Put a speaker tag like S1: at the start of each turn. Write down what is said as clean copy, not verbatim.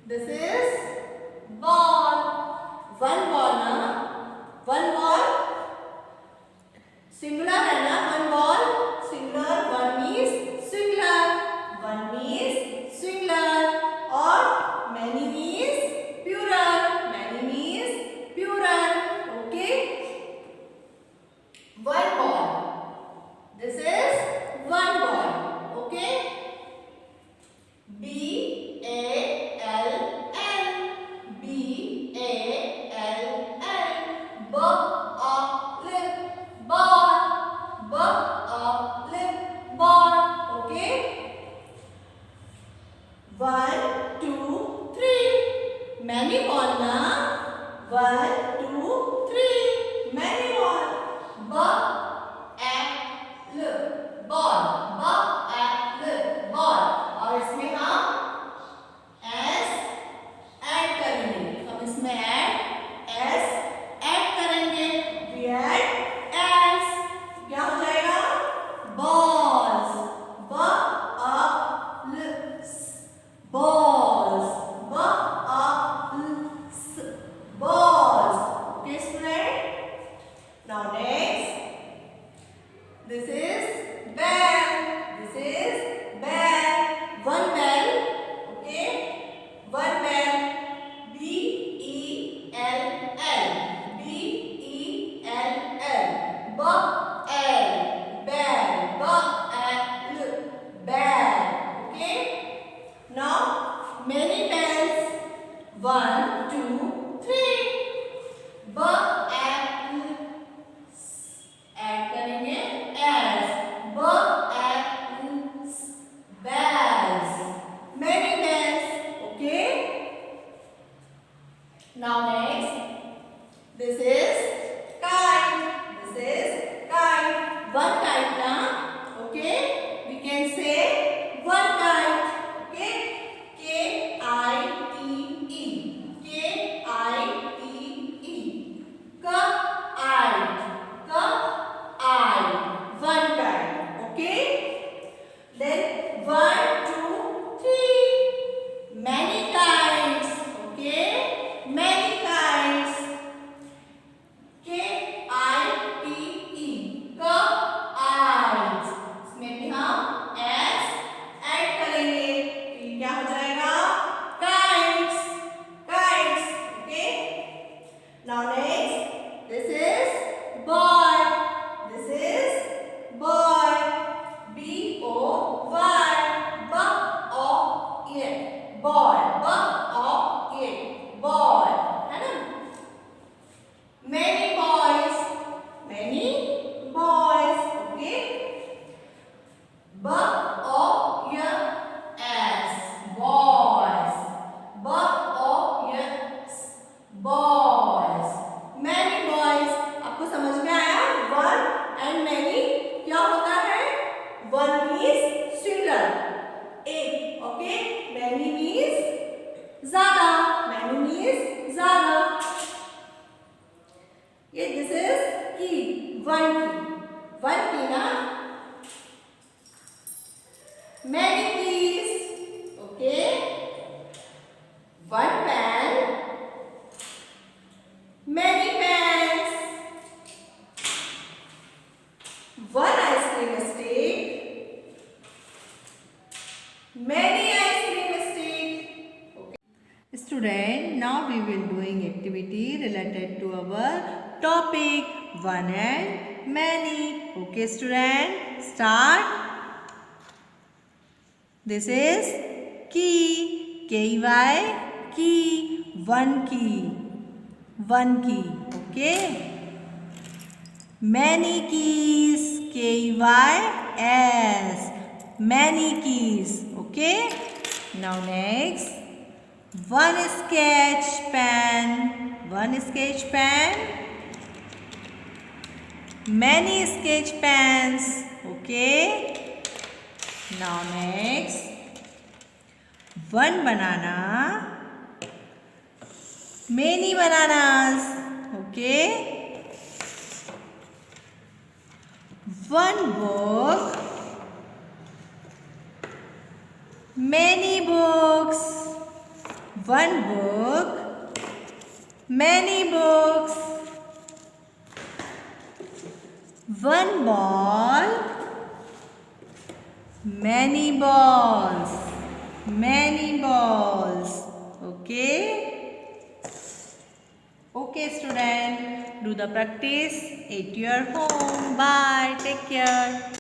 S1: This is ball. One ball na. One ball. Singular है ना. One ball. Singular. One means singular. One means singular. और many means plural. Many means plural. Okay. One ball. This is one ball. Okay. B-A-L-L. B-A-L-L. B-A-L. Ball. B-A-L. Ball. Okay. 1, 2, 3. Many ball na. 1, 2, 3. Many ball. B-A-L. Ball. B-A-L. Ball. और इसमें हम S add करेंगे. हम इसमें S add करेंगे. We add S. क्या हो जाएगा? Balls. B-A-L-S. Balls. B-A-L-S. Balls. Okay, student? Now next. This is bell. This is bell. One bell. Okay. One bell. B-E-L-L. B-E-L-L. B-L. Bell. B-L. Bell. Okay. Now many bells. 1, 2, 3. B-L. Add करेंगे S. B-L-S. Bells. Many bells. Okay. Now next. This is kite. This is kite. One kite na. Okay. We can say one kite. Okay. K-I-T-E. K-I-T-E. Kite. Kite. One kite. Okay. Then 1, 2, 3. Many kites. Okay. Many kites. K-I-T-E. Kites. इसमें भी हम S add करेंगे. ये क्या हो जाएगा? Kites. Kites. Okay. Now next. This is boy. This is boy. B-O-Y. B-O-Y. Boy. B-O-Y. Boy. है ना? Many boys. Many boys. Okay. B-O-Y-S. Boys. B-O-Y-S. Boys. Many boys. आपको समझ में आया? One and many क्या होता है? One means singular. एक. Okay. Many means ज़्यादा. Many means ज़्यादा. ये this is key. One key. One key ना. Many keys. Okay. One pen. Many pens. One ice cream stick. Many ice cream stick. Okay. Student, now we will doing activity related to our topic one and many. Okay, student, start. This is key. K-Y. Key. One key. One key. Okay. Many keys. K-Y-S. Many keys. Okay. Now next. One sketch pen. One sketch pen. Many sketch pens. Okay. Now next. One banana. Many bananas. Okay. One book. Many books. One book, many books. One ball, many balls. Many balls. Okay? Okay, student. Do the practice at your home. Bye. Take care.